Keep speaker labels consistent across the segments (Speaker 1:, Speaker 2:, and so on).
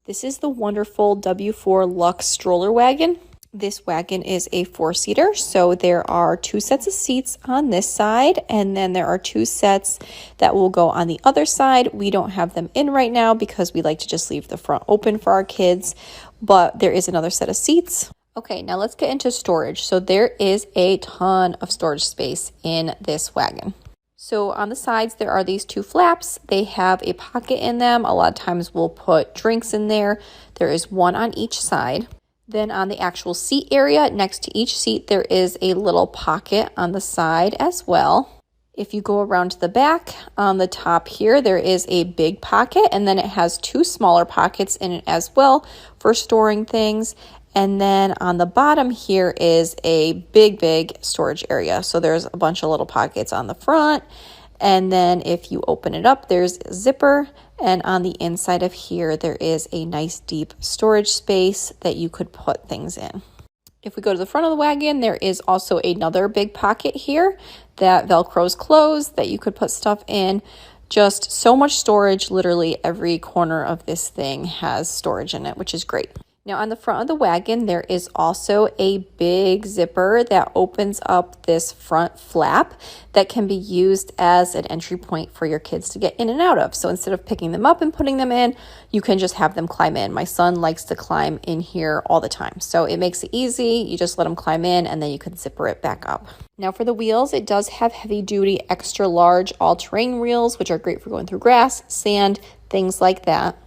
Speaker 1: This is the Wonderfold W4 Luxe Stroller Wagon. This wagon is a 4-seater, so there are 2 sets of seats on this side, and then there are 2 sets that will go on the other side. We don't have them in right now because we like to just leave the front open for our kids, but there is another set of seats. Okay, now let's get into storage. So there is a ton of storage space in this wagon. So on the sides, there are these 2 flaps. They have a pocket in them. A lot of times we'll put drinks in there. There is 1 on each side. Then on the actual seat area, next to each seat, there is a little pocket on the side as well. If you go around to the back, on the top here, there is a big pocket, and then it has 2 smaller pockets in it as well for storing things. And then on the bottom here is a big storage area. So there's a bunch of little pockets on the front. And then if you open it up, there's a zipper. And on the inside of here, there is a nice deep storage space that you could put things in. If we go to the front of the wagon, there is also another big pocket here that Velcros closed that you could put stuff in. Just so much storage. Literally every corner of this thing has storage in it, which is great. Now on the front of the wagon, there is also a big zipper that opens up this front flap that can be used as an entry point for your kids to get in and out of. So instead of picking them up and putting them in, you can just have them climb in. My son likes to climb in here all the time. So it makes it easy. You just let him climb in and then you can zipper it back up. Now for the wheels, it does have heavy duty, extra large all-terrain wheels, which are great for going through grass, sand, things like that.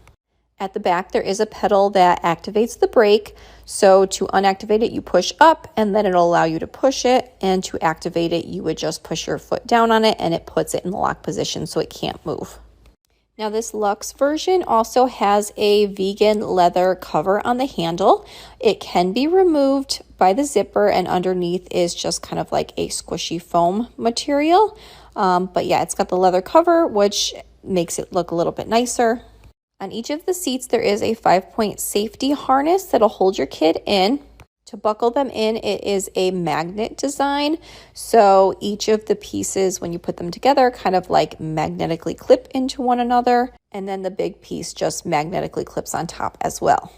Speaker 1: At the back, there is a pedal that activates the brake. So to unactivate it, you push up and then it'll allow you to push it. And to activate it, you would just push your foot down on it and it puts it in the lock position so it can't move. Now this Luxe version also has a vegan leather cover on the handle. It can be removed by the zipper and underneath is just kind of like a squishy foam material. But yeah, it's got the leather cover, which makes it look a little bit nicer. On each of the seats, there is a 5-point safety harness that'll hold your kid in. To buckle them in, it is a magnet design. So each of the pieces, when you put them together, kind of like magnetically clip into one another. And then the big piece just magnetically clips on top as well.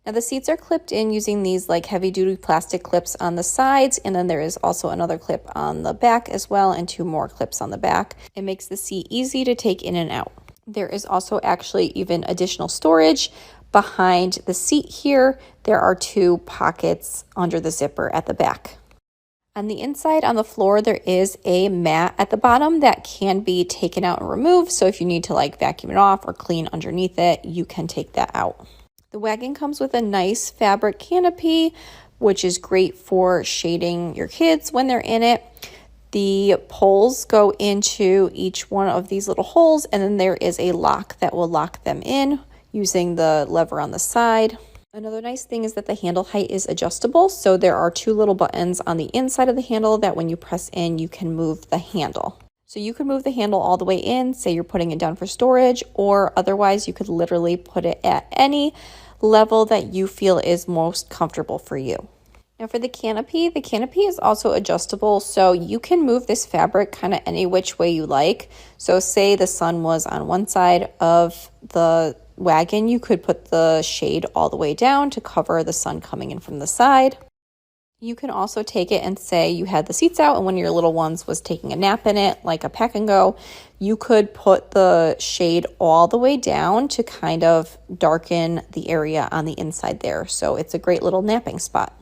Speaker 1: Now the seats are clipped in using these like heavy duty plastic clips on the sides. And then there is also another clip on the back as well and 2 more clips on the back. It makes the seat easy to take in and out. There is also actually even additional storage behind the seat here. There are 2 pockets under the zipper at the back. On the inside, on the floor, there is a mat at the bottom that can be taken out and removed. So if you need to like vacuum it off or clean underneath it, you can take that out. The wagon comes with a nice fabric canopy, which is great for shading your kids when they're in it. The poles go into each one of these little holes, and then there is a lock that will lock them in using the lever on the side. Another nice thing is that the handle height is adjustable, so there are 2 little buttons on the inside of the handle that when you press in, you can move the handle. So you could move the handle all the way in, say you're putting it down for storage, or otherwise you could literally put it at any level that you feel is most comfortable for you. Now for the canopy is also adjustable, so you can move this fabric kind of any which way you like. So say the sun was on one side of the wagon, you could put the shade all the way down to cover the sun coming in from the side. You can also take it and say you had the seats out and one of your little ones was taking a nap in it, like a pack and go. You could put the shade all the way down to kind of darken the area on the inside there. So it's a great little napping spot.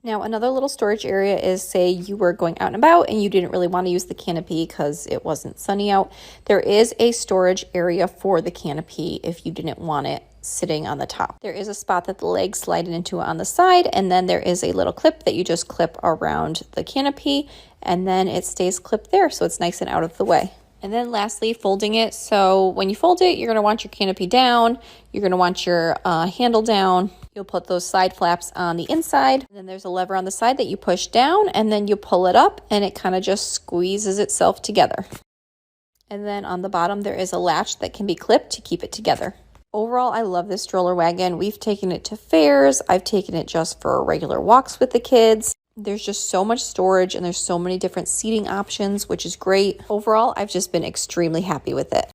Speaker 1: Now, another little storage area is, say you were going out and about and you didn't really want to use the canopy because it wasn't sunny out. There is a storage area for the canopy if you didn't want it sitting on the top. There is a spot that the legs slide into on the side, and then there is a little clip that you just clip around the canopy, and then it stays clipped there, so it's nice and out of the way. And then lastly, folding it. So when you fold it, you're going to want your canopy down. You're going to want your handle down. You'll put those side flaps on the inside. And then there's a lever on the side that you push down, and then you pull it up and it kind of just squeezes itself together. And then on the bottom, there is a latch that can be clipped to keep it together. Overall, I love this stroller wagon. We've taken it to fairs. I've taken it just for regular walks with the kids. There's just so much storage and there's so many different seating options, which is great. Overall, I've just been extremely happy with it.